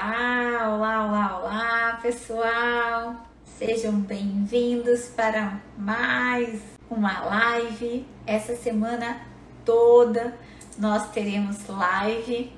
Olá, olá, olá, olá, pessoal! Sejam bem-vindos para mais uma live. Essa semana toda nós teremos live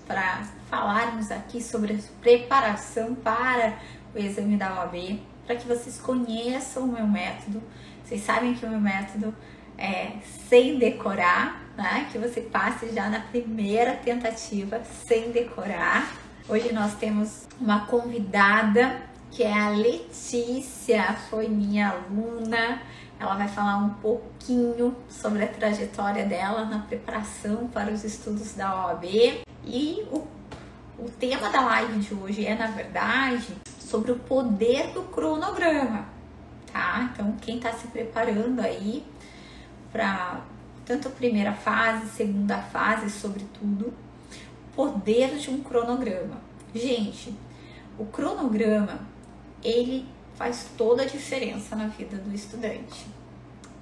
para falarmos aqui sobre a preparação para o exame da OAB, para que vocês conheçam o meu método. Vocês sabem que o meu método é sem decorar, né? Que você passe já na primeira tentativa sem decorar. Hoje nós temos uma convidada que é a Letícia, foi minha aluna. Ela vai falar um pouquinho sobre a trajetória dela na preparação para os estudos da OAB. E o tema da live de hoje é, na verdade, sobre o poder do cronograma, tá? Então, quem está se preparando aí para tanto a primeira fase, segunda fase, sobretudo, o poder de um cronograma. Gente, o cronograma, ele faz toda a diferença na vida do estudante.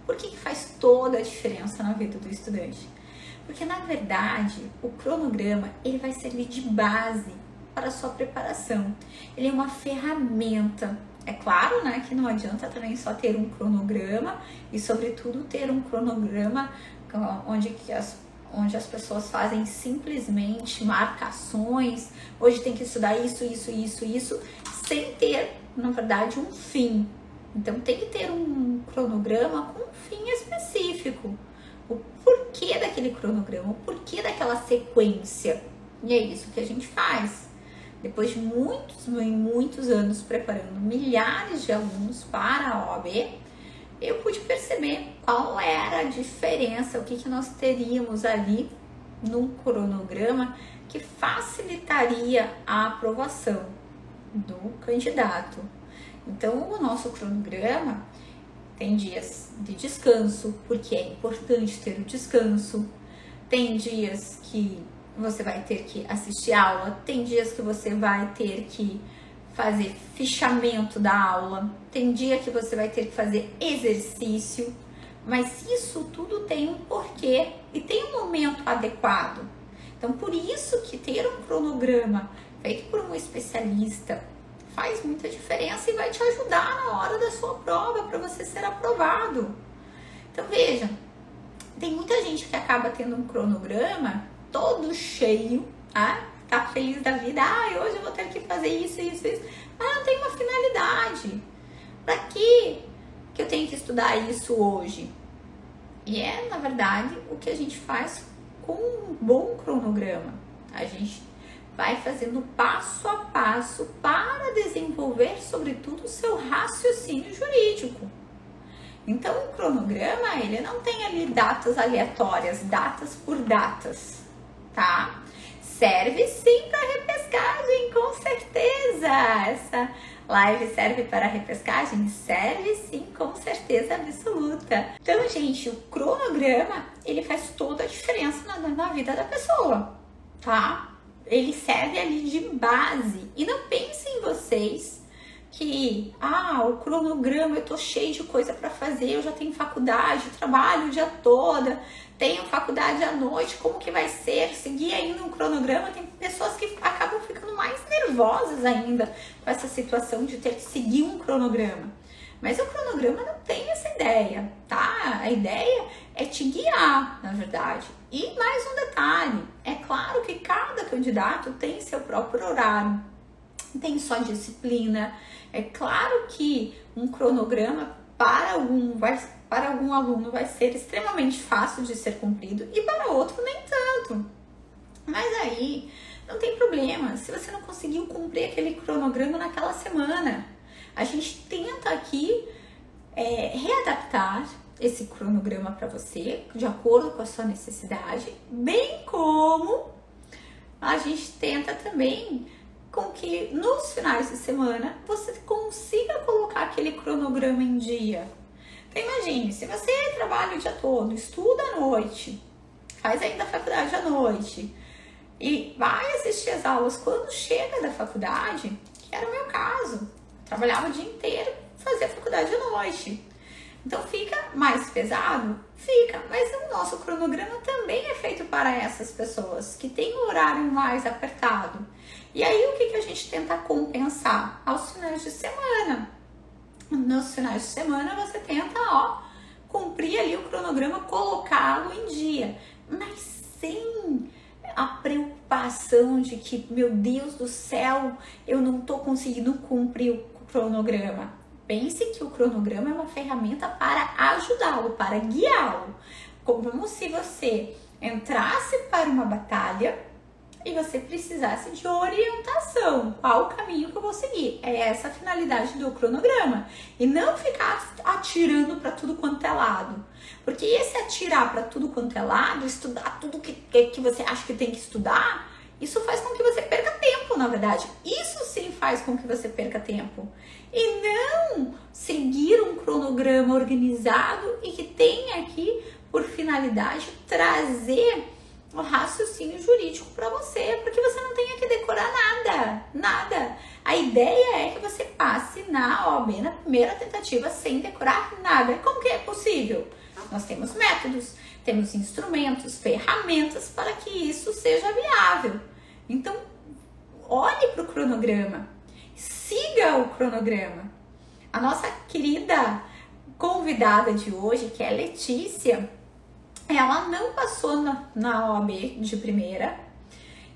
Por que faz toda a diferença na vida do estudante? Porque, na verdade, o cronograma, ele vai servir de base para a sua preparação. Ele é uma ferramenta. É claro, né, que não adianta também só ter um cronograma e, sobretudo, ter um cronograma onde as pessoas fazem simplesmente marcações. Hoje tem que estudar isso, sem ter, na verdade, um fim. Então, tem que ter um cronograma com um fim específico. O porquê daquele cronograma, o porquê daquela sequência. E é isso que a gente faz. Depois de muitos anos preparando milhares de alunos para a OAB, eu pude perceber qual era a diferença, o que nós teríamos ali num cronograma que facilitaria a aprovação do candidato. Então, o nosso cronograma tem dias de descanso, porque é importante ter o descanso. Tem dias que você vai ter que assistir aula, tem dias que você vai ter que fazer fichamento da aula, tem dia que você vai ter que fazer exercício, mas isso tudo tem um porquê e tem um momento adequado. Então, por isso que ter um cronograma feito por um especialista faz muita diferença e vai te ajudar na hora da sua prova, para você ser aprovado. Então, veja, tem muita gente que acaba tendo um cronograma todo cheio, tá feliz da vida, hoje eu vou ter que fazer isso, mas não tem uma finalidade. Para que eu tenho que estudar isso hoje? E é, na verdade, o que a gente faz com um bom cronograma. A gente vai fazendo passo a passo para desenvolver, sobretudo, o seu raciocínio jurídico. Então, o cronograma, ele não tem ali datas aleatórias, datas por datas, tá? Serve sim para repescagem, com certeza. Essa live serve para repescagem? Serve sim, com certeza absoluta. Então, gente, o cronograma, ele faz toda a diferença na vida da pessoa, tá? Ele serve ali de base. E não pensem vocês que, o cronograma, eu tô cheio de coisa para fazer, eu já tenho faculdade, trabalho o dia todo, tenho faculdade à noite, como que vai ser? Seguir ainda um cronograma? Tem pessoas que acabam ficando mais nervosas ainda com essa situação de ter que seguir um cronograma. Mas o cronograma não tem essa ideia, tá? A ideia é te guiar, na verdade. E mais um detalhe, é claro que cada candidato tem seu próprio horário, tem sua disciplina. É claro que um cronograma para algum aluno vai ser extremamente fácil de ser cumprido e para outro nem tanto. Mas aí não tem problema, se você não conseguiu cumprir aquele cronograma naquela semana, a gente tenta aqui readaptar esse cronograma para você, de acordo com a sua necessidade, bem como a gente tenta também com que nos finais de semana você consiga colocar aquele cronograma em dia. Então imagine, se você trabalha o dia todo, estuda à noite, faz ainda a faculdade à noite e vai assistir as aulas quando chega da faculdade, que era o meu caso, trabalhava o dia inteiro, fazia a faculdade à noite. Então fica mais pesado? Fica, mas o nosso cronograma também é feito para essas pessoas que têm um horário mais apertado. E aí o que a gente gente tenta compensar aos finais de semana. Nos finais de semana você tenta, cumprir ali o cronograma, colocá-lo em dia, mas sem a preocupação de que, meu Deus do céu, eu não tô conseguindo cumprir o cronograma. Pense que o cronograma é uma ferramenta para ajudá-lo, para guiá-lo. Como se você entrasse para uma batalha e você precisasse de orientação. Qual o caminho que eu vou seguir? É essa a finalidade do cronograma. E não ficar atirando para tudo quanto é lado. Porque esse atirar para tudo quanto é lado, estudar tudo que você acha que tem que estudar, isso faz com que você perca tempo, na verdade. Isso sim faz com que você perca tempo. E não seguir um cronograma organizado e que tenha aqui por finalidade trazer o raciocínio jurídico para você, porque você não tenha que decorar nada. A ideia é que você passe na OAB na primeira tentativa sem decorar nada. Como que é possível? Nós temos métodos, temos instrumentos, ferramentas para que isso seja viável. Então, olhe para o cronograma, siga o cronograma. A nossa querida convidada de hoje, que é a Letícia, ela não passou na OAB de primeira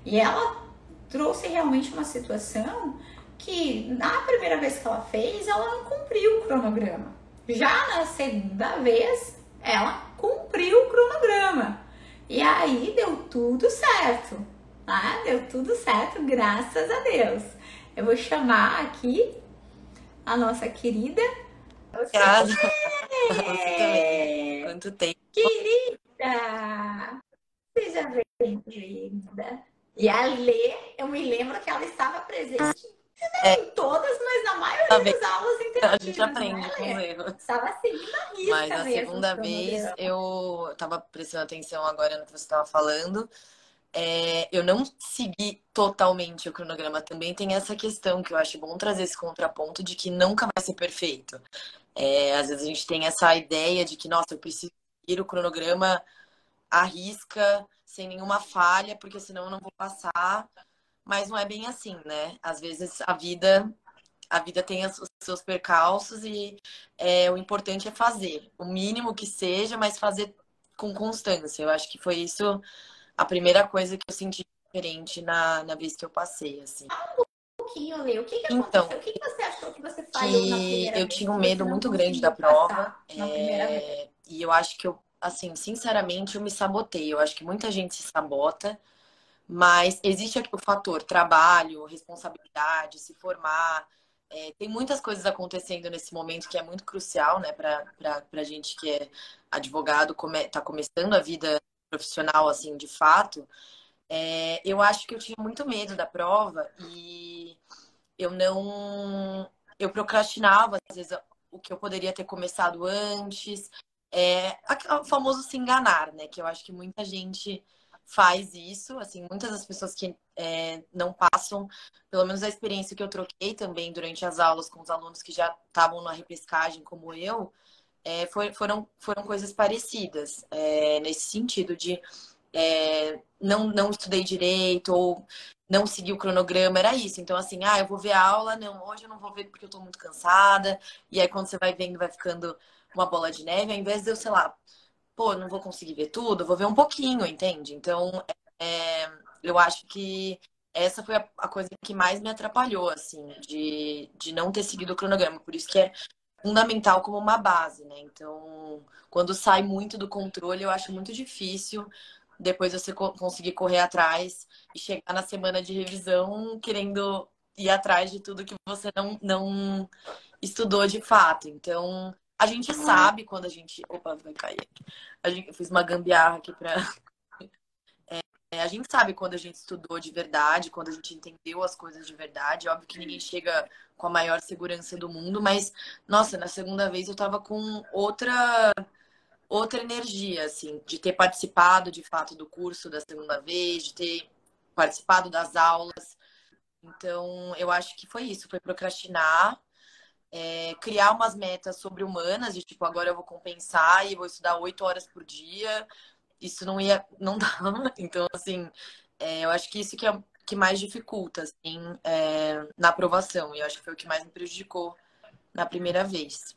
e ela trouxe realmente uma situação que na primeira vez que ela fez, ela não cumpriu o cronograma. Já na segunda vez, ela cumpriu o cronograma. E aí deu tudo certo, tá? Deu tudo certo, graças a Deus. Eu vou chamar aqui a nossa querida... Obrigada. Você também. Quanto tempo. Querida, seja bem-vinda. E a Lê, eu me lembro que ela estava presente, não em todas, mas na maioria das aulas interativas. A gente aprende com os erros. Estava seguindo a risca. Mas a segunda vez eu estava prestando atenção agora no que você estava falando. Eu não segui totalmente o cronograma. Também tem essa questão que eu acho bom trazer esse contraponto de que nunca vai ser perfeito. Às vezes a gente tem essa ideia de que, nossa, eu preciso seguir o cronograma à risca, sem nenhuma falha, porque senão eu não vou passar. Mas não é bem assim, né? Às vezes a vida tem os seus percalços e o importante é fazer. O mínimo que seja, mas fazer com constância. Eu acho que foi isso a primeira coisa que eu senti diferente na vez que eu passei, assim. Um pouquinho, Lê. O que aconteceu? Então, o que você achou que você falhou na primeira eu vez? tinha um medo muito grande da prova. Na primeira vez. E eu acho que eu, assim, sinceramente, eu me sabotei. Eu acho que muita gente se sabota, mas existe aqui o fator trabalho, responsabilidade, se formar. Tem muitas coisas acontecendo nesse momento que é muito crucial, né, pra gente que é advogado, tá começando a vida profissional, assim, de fato. Eu acho que eu tinha muito medo da prova e eu procrastinava, às vezes, o que eu poderia ter começado antes. O famoso se enganar, né? Que eu acho que muita gente faz isso. Assim, muitas das pessoas que não passam, pelo menos a experiência que eu troquei também durante as aulas com os alunos que já estavam na repescagem, como eu, foram coisas parecidas, nesse sentido de não estudei direito ou não segui o cronograma, era isso. Então, assim, eu vou ver a aula, não, hoje eu não vou ver porque eu tô muito cansada. E aí, quando você vai vendo, vai ficando uma bola de neve, ao invés de eu, sei lá, pô, não vou conseguir ver tudo, vou ver um pouquinho, entende? Então, eu acho que essa foi a coisa que mais me atrapalhou, assim, de não ter seguido o cronograma. Por isso que é fundamental como uma base, né? Então, quando sai muito do controle, eu acho muito difícil depois você conseguir correr atrás e chegar na semana de revisão querendo ir atrás de tudo que você não estudou de fato. Então, a gente sabe quando a gente... Opa, vai cair aqui. Eu fiz uma gambiarra aqui pra... A gente sabe quando a gente estudou de verdade, quando a gente entendeu as coisas de verdade. Óbvio que ninguém chega com a maior segurança do mundo, mas, nossa, na segunda vez eu tava com outra energia, assim, de ter participado de fato do curso da segunda vez, de ter participado das aulas. Então, eu acho que foi isso, foi procrastinar, criar umas metas sobre-humanas, de tipo, agora eu vou compensar e vou estudar 8 horas por dia. Isso não dava. Então, assim, eu acho que isso que que mais dificulta, assim, na aprovação. E eu acho que foi o que mais me prejudicou na primeira vez.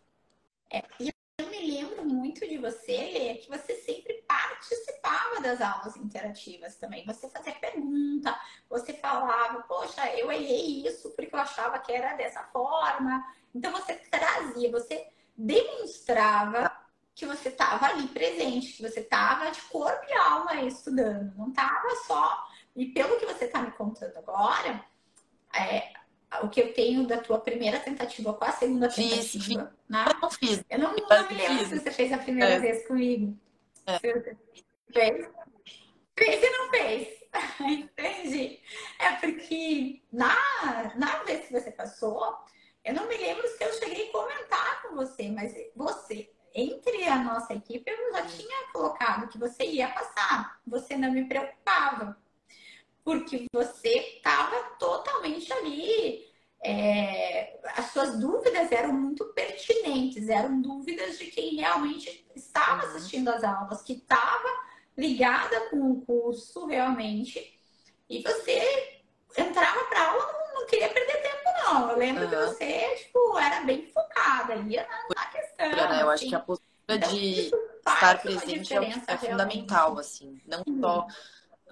E eu me lembro muito de você, Lê, que você sempre participava das aulas interativas também. Você fazia pergunta, você falava, poxa, eu errei isso porque eu achava que era dessa forma. Então você trazia, você demonstrava que você estava ali presente, que você estava de corpo e alma estudando, não estava só. E pelo que você está me contando agora, o que eu tenho da tua primeira tentativa com a segunda Fiz, tentativa, né? não fiz, Eu não, mas não me lembro fiz. se você fez a primeira É, vez comigo. é. Você fez? Fez e não fez. Entendi. É porque na vez que você passou, eu não me lembro se eu cheguei a comentar com você, mas você, entre a nossa equipe, eu já tinha colocado que você ia passar. Você não me preocupava, porque você estava totalmente ali. As suas dúvidas eram muito pertinentes, eram dúvidas de quem realmente estava assistindo às aulas, que estava ligada com o curso realmente, e você entrava para aula, não queria perder tempo, não. Eu lembro que você, tipo, era bem focada, ia na questão, Né? Eu acho que a assim. postura Então, de isso estar faz uma presente diferença é fundamental, realmente. assim. Não só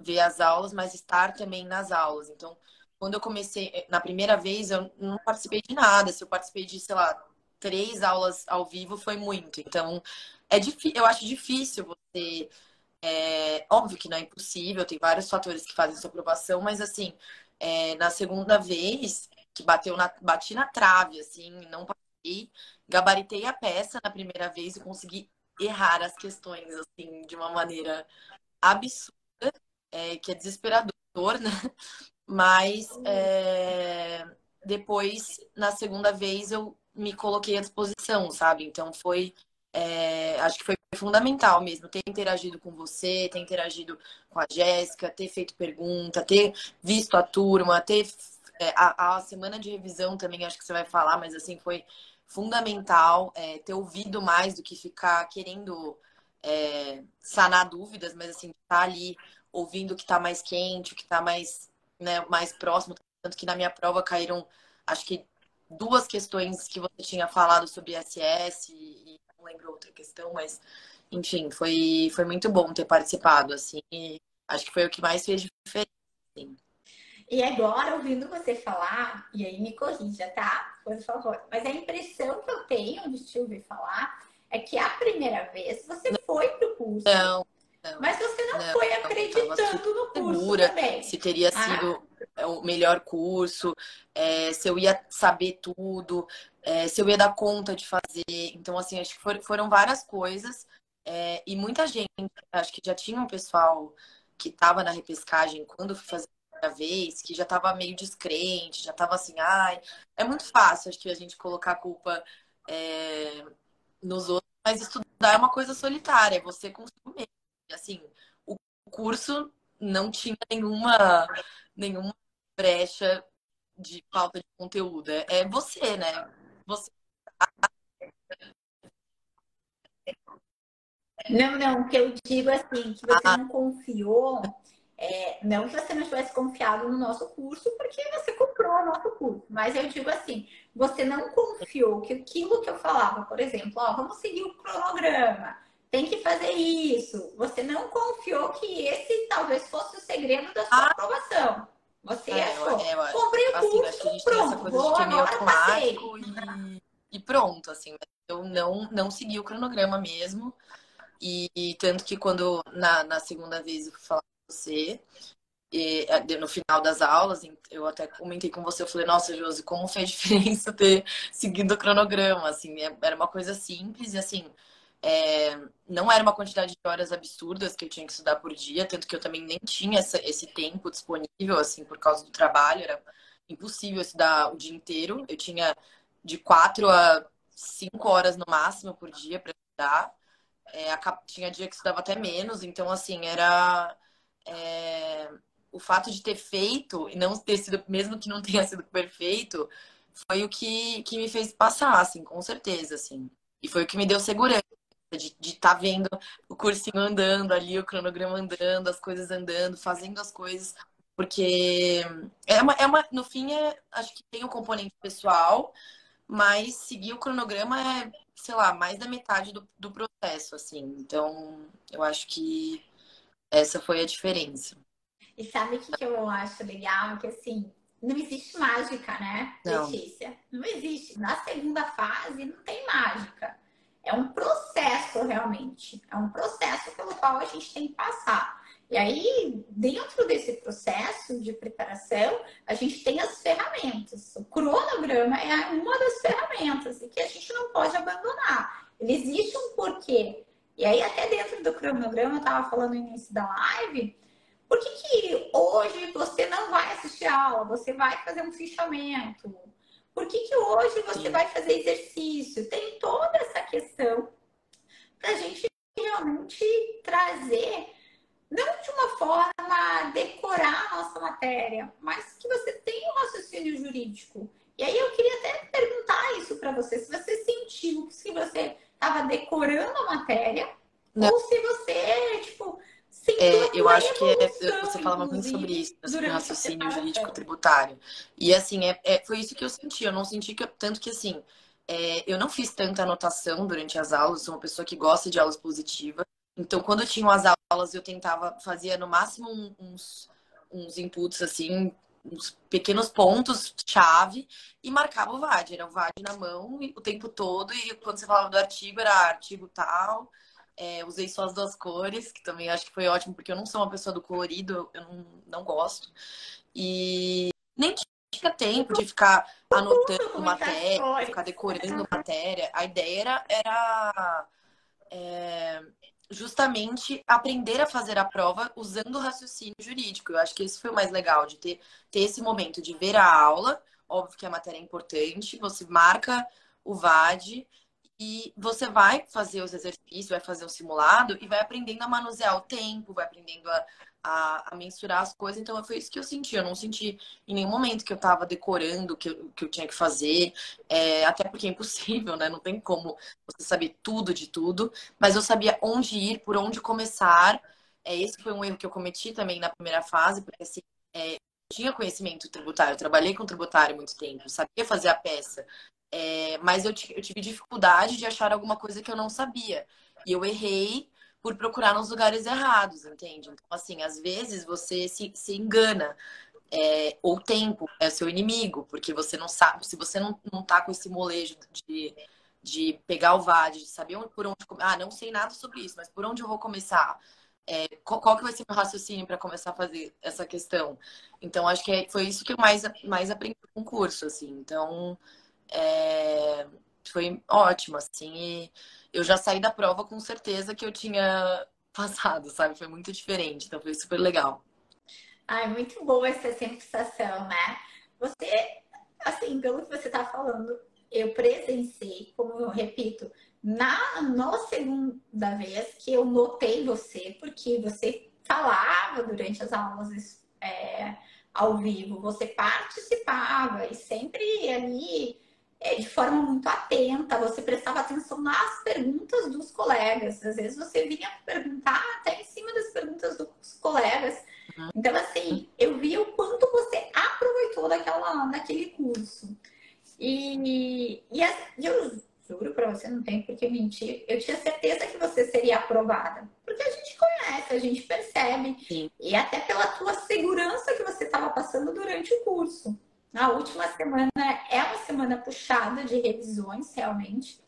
ver as aulas, mas estar também nas aulas. Então, quando eu comecei, na primeira vez, eu não participei de nada. Se eu participei de, sei lá, 3 aulas ao vivo, foi muito. Então, eu acho difícil você. Óbvio que não é impossível, tem vários fatores que fazem sua aprovação, mas assim, na segunda vez, que bati na trave, assim, não passei, gabaritei a peça na primeira vez e consegui errar as questões, assim, de uma maneira absurda, que é desesperador, né? Mas depois, na segunda vez, eu me coloquei à disposição, sabe? Então acho que foi fundamental mesmo ter interagido com você, ter interagido com a Jéssica, ter feito pergunta, ter visto a turma, ter a semana de revisão também, acho que você vai falar, mas assim, foi fundamental ter ouvido mais do que ficar querendo sanar dúvidas, mas assim, estar ali ouvindo o que está mais quente, o que está mais, né, mais próximo. Tanto que na minha prova caíram, acho que 2 questões que você tinha falado sobre SS e não lembro outra questão, mas enfim, foi muito bom ter participado, assim. E acho que foi o que mais fez diferença. Assim. E agora, ouvindo você falar, e aí me corrija, tá? Por favor. Mas a impressão que eu tenho de te ouvir falar é que a primeira vez você foi pro curso, Não, não, mas você não não, foi eu tava super acreditando no curso segura também. se teria Ah, sido o melhor curso, se eu ia saber tudo, se eu ia dar conta de fazer. Então, assim, acho que foram várias coisas. E muita gente, acho que já tinha um pessoal que estava na repescagem quando eu fui fazer a primeira vez, que já estava meio descrente, já estava assim, ai, é muito fácil, acho que a gente colocar a culpa nos outros, mas estudar é uma coisa solitária, é você consigo mesmo. Assim, o curso não tinha nenhuma brecha de falta de conteúdo. É você, né? Você. não, não, o que eu digo assim, que você Ah, não confiou, não que você não tivesse confiado no nosso curso, porque você comprou o nosso curso, mas eu digo assim, você não confiou que aquilo que eu falava, por exemplo, ó, vamos seguir o cronograma, tem que fazer isso. Você não confiou que esse talvez fosse o segredo da sua ah, aprovação. Você achou, comprei o assim, acho que a curso, gente tem essa pronto, coisa de vou que é meio agora, passei. automático e pronto, assim. Mas eu não segui o cronograma mesmo. E tanto que quando na segunda vez eu fui falar com você, no final das aulas, eu até comentei com você, eu falei, nossa, Josi, como fez diferença ter seguido o cronograma, assim, era uma coisa simples e assim, não era uma quantidade de horas absurdas que eu tinha que estudar por dia, tanto que eu também nem tinha esse tempo disponível, assim, por causa do trabalho, era impossível estudar o dia inteiro, eu tinha de 4 a 5 horas no máximo por dia para estudar, tinha dia que estudava até menos, então assim, é, o fato de ter feito e não ter sido, mesmo que não tenha sido perfeito, foi o que me fez passar, assim, com certeza, assim. E foi o que me deu segurança de estar vendo o cursinho andando ali, o cronograma andando, as coisas andando, fazendo as coisas. Porque no fim, acho que tem o componente pessoal, mas seguir o cronograma é, sei lá, mais da metade do processo, assim. Então, eu acho que essa foi a diferença. E sabe o que eu acho legal? Que assim, não existe mágica, né, Não. Letícia? Não existe. Na segunda fase não tem mágica. É um processo realmente. É um processo pelo qual a gente tem que passar. E aí, dentro desse processo de preparação, a gente tem as ferramentas. O cronograma é uma das ferramentas e que a gente não pode abandonar. Ele existe um porquê. E aí, até dentro do cronograma, eu estava falando no início da live, por que hoje você não vai assistir a aula? Você vai fazer um fichamento? Por que hoje você Sim. vai fazer exercício? Tem toda essa questão para a gente realmente trazer, não de uma forma decorar a nossa matéria, mas que você tenha um raciocínio jurídico. E aí eu queria até perguntar isso para você, se você sentiu que você estava decorando a matéria Não, ou se você, tipo, sentiu eu aquela acho que evolução, você falava muito sobre isso, inclusive, sobre durante a raciocínio jurídico preparação. tributário. E assim, foi isso que eu senti. Eu não senti tanto que assim, eu não fiz tanta anotação durante as aulas, sou uma pessoa que gosta de aulas positivas. Então, quando eu tinha as aulas, eu tentava, fazia no máximo uns inputs, assim, uns pequenos pontos-chave e marcava o VAD. Era o VAD na mão o tempo todo, e quando você falava do artigo, era artigo tal. Usei só as duas cores, que também acho que foi ótimo, porque eu não sou uma pessoa do colorido, eu não gosto. E nem tinha tempo de ficar anotando Tudo com muitas matéria, cores. ficar decorando matéria. A ideia era justamente aprender a fazer a prova usando o raciocínio jurídico. Eu acho que esse foi o mais legal, de ter esse momento de ver a aula. Óbvio que a matéria é importante, você marca o VAD e você vai fazer os exercícios, vai fazer o simulado e vai aprendendo a manusear o tempo, vai aprendendo a mensurar as coisas. Então, foi isso que eu senti. Eu não senti em nenhum momento que eu estava decorando o que eu tinha que fazer. Até porque é impossível, né? Não tem como você saber tudo de tudo. Mas eu sabia onde ir, por onde começar. Esse foi um erro que eu cometi também na primeira fase, porque assim, eu tinha conhecimento tributário, eu trabalhei com tributário há muito tempo, sabia fazer a peça. Mas eu tive dificuldade de achar alguma coisa que eu não sabia. E eu errei por procurar nos lugares errados, entende? Então, assim, às vezes você se engana. Ou o tempo é seu inimigo, porque você não sabe, se você não tá com esse molejo de pegar o VAD, de saber por onde. Não sei nada sobre isso, mas por onde eu vou começar? Qual que vai ser o meu raciocínio para começar a fazer essa questão? Então, acho que foi isso que eu mais aprendi no concurso, assim. Então, é, foi ótimo, assim. E eu já saí da prova com certeza que eu tinha passado, sabe? Foi muito diferente, então foi super legal. Ai, muito boa essa sensação, né? Você, assim, pelo que você está falando, eu presenciei, como eu repito, na segunda vez que eu notei você, porque você falava durante as aulas ao vivo, você participava e sempre ali de forma muito atenta, você prestava atenção nas perguntas dos colegas. Às vezes você vinha perguntar até em cima das perguntas dos colegas. Então, assim, eu vi o quanto você aproveitou daquele curso. E eu juro para você, não tem por que mentir, eu tinha certeza que você seria aprovada. Porque a gente conhece, a gente percebe. Sim. E até pela tua segurança que você estava passando durante o curso. A última semana é uma semana puxada de revisões, realmente.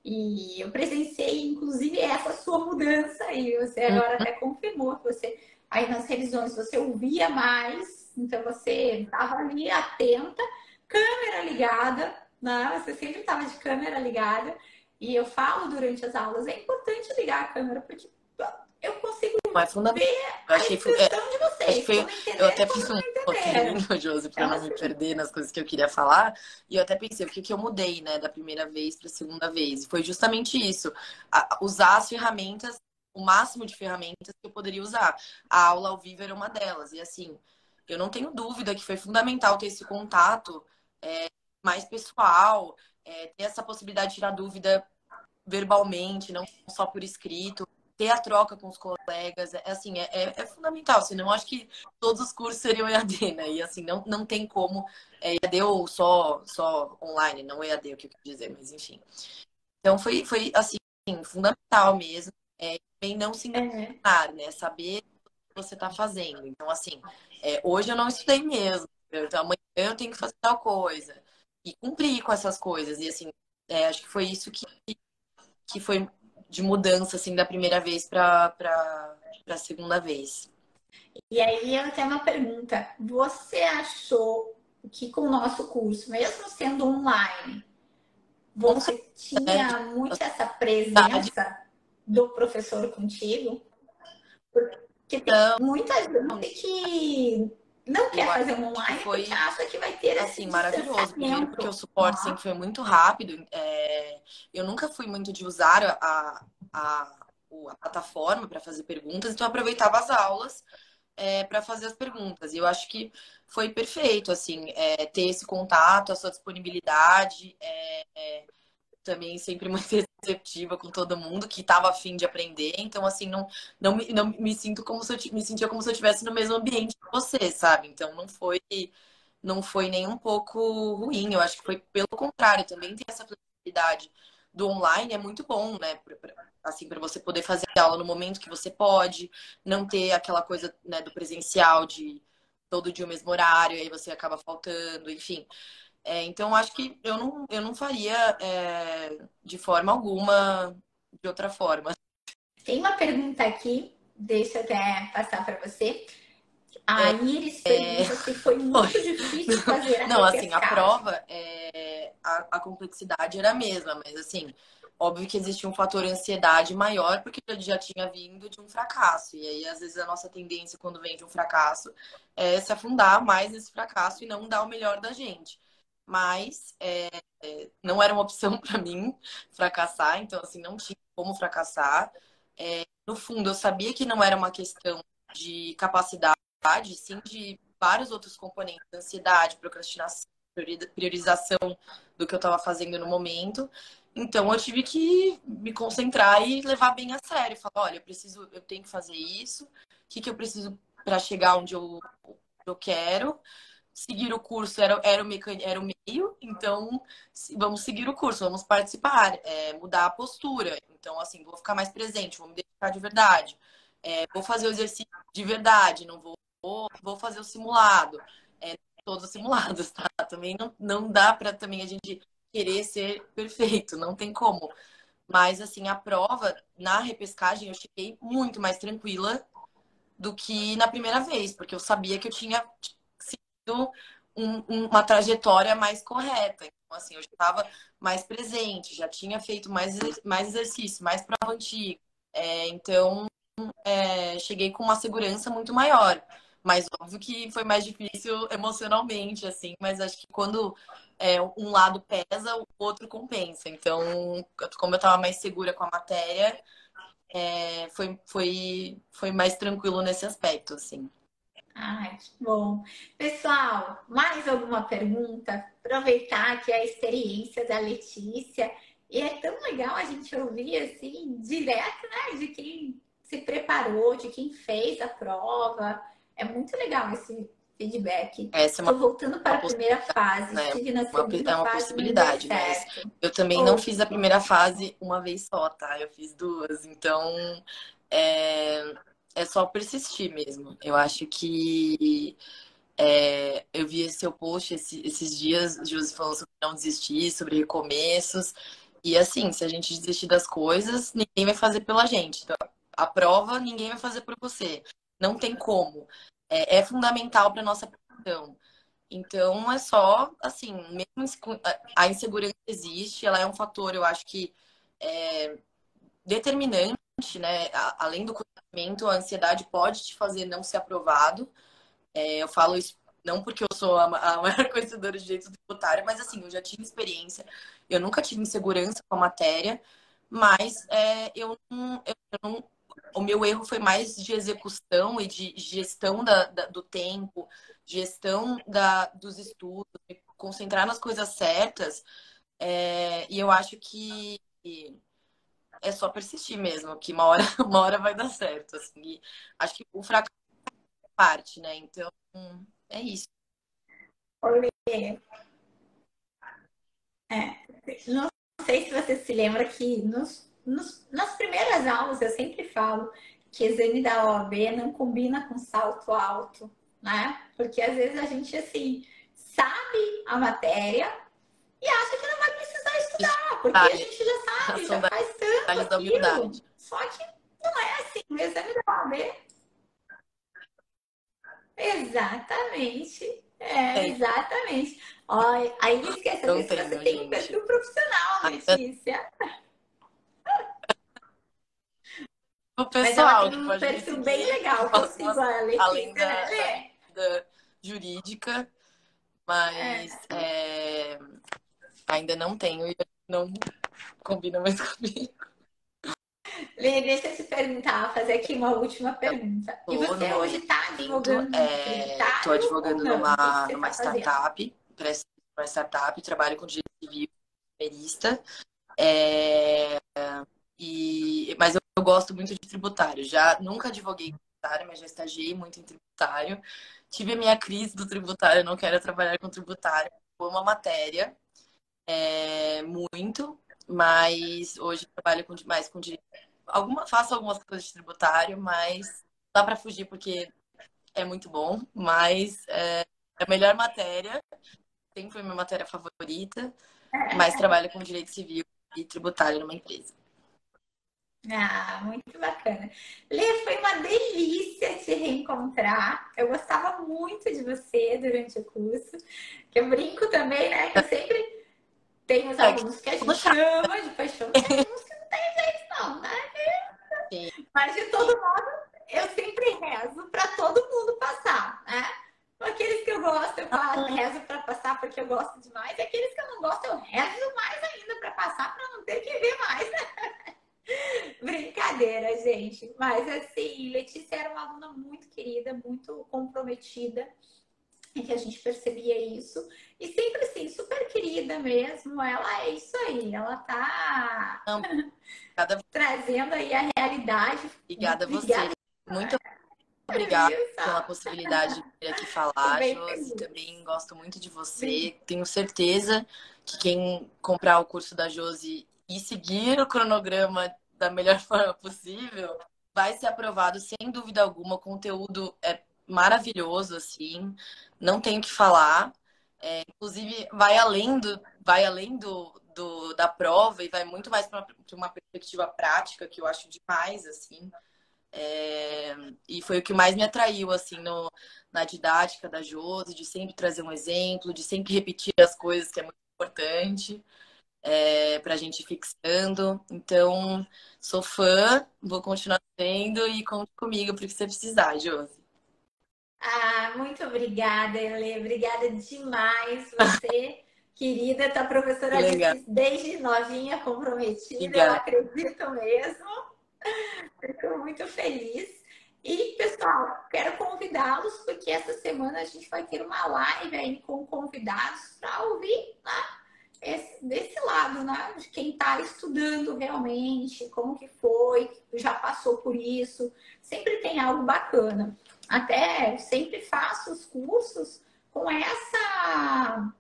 E eu presenciei, inclusive, essa sua mudança e você agora até confirmou que você, aí nas revisões, você ouvia mais, então você estava ali atenta, câmera ligada, né? Você sempre estava de câmera ligada. E eu falo durante as aulas, é importante ligar a câmera, porque eu consigo É fundamental. ver Eu a achei, expressão de acho que vocês, foi. quando Eu entenderam e até quando fiz um não entenderam. roteirinho, Josi, para Então, não me assim, perder nas coisas que eu queria falar. E eu até pensei, o que que eu mudei, né, da primeira vez para a segunda vez? E foi justamente isso. Usar as ferramentas, o máximo de ferramentas que eu poderia usar. A aula ao vivo era uma delas. E assim, eu não tenho dúvida que foi fundamental ter esse contato mais pessoal, ter essa possibilidade de tirar dúvida verbalmente, não só por escrito. ter a troca com os colegas, assim, é fundamental. Senão, acho que todos os cursos seriam EAD, né? E assim, não tem como EAD ou só online, não EAD, o que eu quero dizer, mas enfim. Então, foi assim, fundamental mesmo. Também não se É. enganar, né? Saber o que você está fazendo. Então, assim, hoje eu não estudei mesmo. Então, amanhã eu tenho que fazer tal coisa. E cumprir com essas coisas. E, assim, acho que foi isso que foi de mudança, assim, da primeira vez para a segunda vez. E aí eu tenho uma pergunta. Você achou que com o nosso curso, mesmo sendo online, Com você certeza, né? tinha muito essa Dificuldade, presença do professor contigo? Porque tem então, muita gente que não eu quer acho fazer um que online porque foi acha que vai ter esse assim, maravilhoso. Primeiro porque o distanciamento. suporte sempre foi muito rápido. Eu nunca fui muito de usar a plataforma para fazer perguntas, então eu aproveitava as aulas para fazer as perguntas. E eu acho que foi perfeito, assim, ter esse contato, a sua disponibilidade, também sempre muito receptiva com todo mundo que estava afim de aprender. Então, assim, não me sinto como se me sentia como se eu estivesse no mesmo ambiente que você, sabe? Então, não foi nem um pouco ruim. Eu acho que foi pelo contrário. Também tem essa flexibilidade do online é muito bom, né? Assim, para você poder fazer aula no momento que você pode, não ter aquela coisa, né, do presencial de todo dia o mesmo horário, aí você acaba faltando, enfim. Então, acho que eu não faria de forma alguma de outra forma. Tem uma pergunta aqui, deixa eu até passar para você. A Iris pergunta se foi muito difícil fazer a Não, assim, a repescagem. prova, a complexidade era a mesma, mas assim, óbvio que existia um fator ansiedade maior, porque eu já tinha vindo de um fracasso. E aí, às vezes, a nossa tendência quando vem de um fracasso é se afundar mais nesse fracasso e não dar o melhor da gente. Mas não era uma opção para mim fracassar, então, assim, não tinha como fracassar. No fundo, eu sabia que não era uma questão de capacidade, sim de vários outros componentes, ansiedade, procrastinação, priorização do que eu estava fazendo no momento. Então eu tive que me concentrar e levar bem a sério, falar, olha, eu tenho que fazer isso, o que eu preciso para chegar onde eu quero. Seguir o curso era o meio, então vamos seguir o curso, vamos participar, mudar a postura. Então, assim, vou ficar mais presente, vou me dedicar de verdade. Vou fazer o exercício de verdade, não vou fazer o simulado. Todos os simulados, tá? Também não dá para também a gente querer ser perfeito, não tem como. Mas, assim, a prova, na repescagem, eu cheguei muito mais tranquila do que na primeira vez, porque eu sabia que eu tinha seguido uma trajetória mais correta. Então, assim, eu já estava mais presente, já tinha feito mais exercício, mais prova antiga. Então, cheguei com uma segurança muito maior. Mas óbvio que foi mais difícil emocionalmente, assim, mas acho que quando um lado pesa, o outro compensa. Então, como eu estava mais segura com a matéria, foi mais tranquilo nesse aspecto, assim. Ai, que bom. Pessoal, mais alguma pergunta? Aproveitar que é a experiência da Letícia. E é tão legal a gente ouvir assim, direto, né? De quem se preparou, de quem fez a prova. É muito legal esse feedback. Essa é Estou voltando para uma a primeira possibilidade, fase. né? Estive na É segunda uma fase, mas não deu possibilidade, mas certo. eu também não Ou fiz a primeira fase uma vez só, tá? Eu fiz duas, então é, é só persistir mesmo. Eu acho que eu vi esse seu post esses dias, Josi falou sobre não desistir, sobre recomeços. E assim, se a gente desistir das coisas, ninguém vai fazer pela gente. Então, a prova, ninguém vai fazer por você. Não tem como. É fundamental para nossa profissão. Então, é só, assim, mesmo a insegurança existe, ela é um fator, eu acho que determinante, né? Além do conhecimento, a ansiedade pode te fazer não ser aprovado. Eu falo isso não porque eu sou a maior conhecedora de direito tributário, mas assim, eu já tive experiência, eu nunca tive insegurança com a matéria, mas o meu erro foi mais de execução e de gestão do tempo, gestão dos estudos, me concentrar nas coisas certas, e eu acho que é só persistir mesmo, que uma hora, uma hora vai dar certo, assim. E acho que o fracasso é parte, né? Então, é isso. Olê. Não sei se você se lembra que nas primeiras aulas eu sempre falo que exame da OAB não combina com salto alto, né? Porque às vezes a gente, assim, sabe a matéria e acha que não vai precisar estudar, porque a gente já sabe, São já faz tanto detalhes da aquilo. humildade. Só que não é assim, o exame da OAB. Exatamente. É, É, exatamente. Olha, aí eles querem saber não se você tenho, tem um gente. perfil profissional, Ainda Letícia. o Mas ela pessoal tem que um pode me perfil bem seguir, eu legal que eu faço sigo umas, a além Letícia, né, da Lê? vida jurídica, mas É. ainda não tenho e não combina mais comigo. Lê, deixa eu te perguntar, fazer aqui uma última Eu pergunta. E tô no você hoje momento, está advogando no tô tributário ou advogando não? O que que você numa está fazendo? startup, para uma startup, trabalho com direito civil primeirista. É, mas eu gosto muito de tributário. Já nunca advoguei em tributário, mas já estagiei muito em tributário. Tive a minha crise do tributário, eu não quero trabalhar com tributário. Foi uma matéria, muito, mas hoje trabalho mais com direito. Faço algumas coisas de tributário, mas dá para fugir porque é muito bom. Mas é a melhor matéria, sempre foi minha matéria favorita, mas trabalho com direito civil e tributário numa empresa. Ah, muito bacana. Lê, foi uma delícia te reencontrar. Eu gostava muito de você durante o curso. Que eu brinco também, né? Que eu sempre tenho os É que alunos que a no gente chat, ama de paixão, tem alguns que não tem jeito, não, né? Mas de todo modo, eu sempre rezo para todo mundo passar, né? Aqueles que eu gosto, eu rezo para passar porque eu gosto demais. E aqueles que eu não gosto, eu rezo mais ainda para passar para não ter que ver mais. Brincadeira, gente. Mas assim, Letícia era uma aluna muito querida, muito comprometida, em que a gente percebia isso. E sempre assim, super querida mesmo. Ela é isso aí, ela tá não, obrigada, trazendo aí a realidade. obrigada a você. Obrigada Muito por obrigada pela isso. possibilidade de vir aqui Fico falar, bem Josi. feliz. Também gosto muito de Bem, você. Tenho certeza que quem comprar o curso da Josi e seguir o cronograma da melhor forma possível vai ser aprovado sem dúvida alguma. O conteúdo é maravilhoso, assim, não tenho o que falar. Inclusive, da prova e vai muito mais para uma perspectiva prática, que eu acho demais, assim. E foi o que mais me atraiu, assim, na didática da Josi, de sempre trazer um exemplo, de sempre repetir as coisas, que é muito importante, para a gente ir fixando. Então, sou fã, vou continuar sendo e conte comigo para o que você precisar, Josi. ah, muito obrigada, Ele. Obrigada demais. Você, querida, tá Que professora legal. Alice desde novinha, comprometida, eu Obrigada. acredito mesmo. Fico muito feliz. E, pessoal, quero convidá-los, porque essa semana a gente vai ter uma live aí com convidados para ouvir, né, desse lado, né? De quem está estudando realmente, como que foi, já passou por isso. Sempre tem algo bacana. Até sempre faço os cursos com essa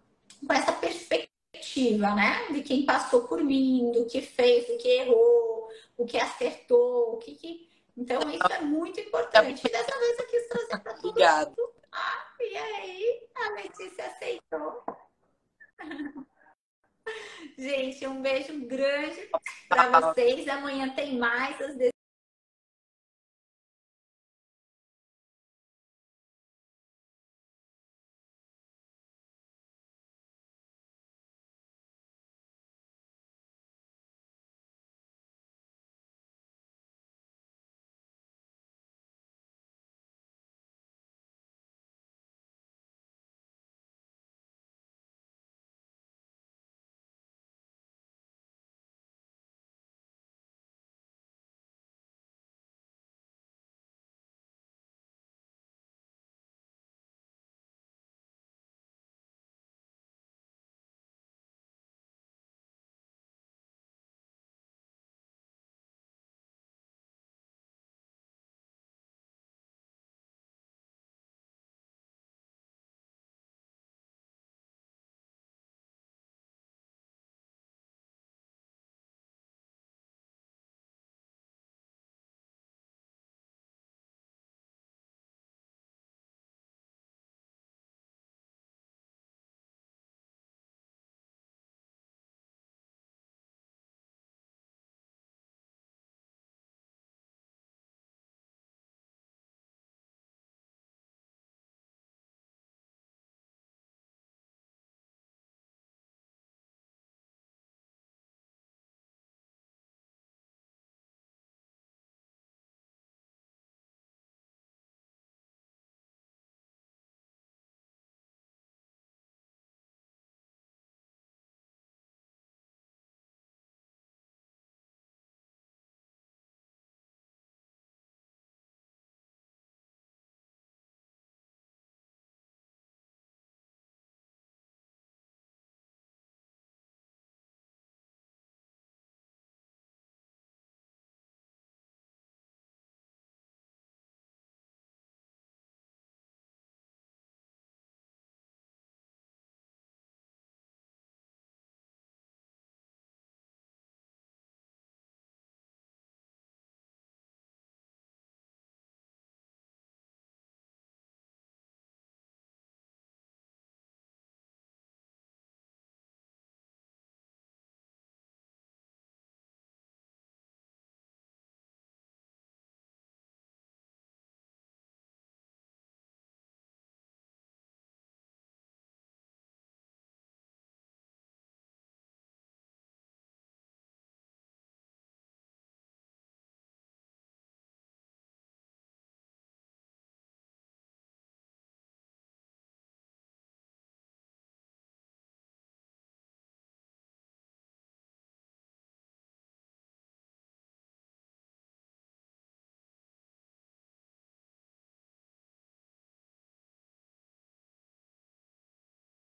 perspectiva, né? De quem passou por mim, do que fez, do que errou, o que acertou, o que. Então, isso é muito importante. E dessa vez eu quis trazer para todo Obrigada. mundo. Ah, e aí, a Letícia aceitou. Gente, um beijo grande para vocês. Amanhã tem mais às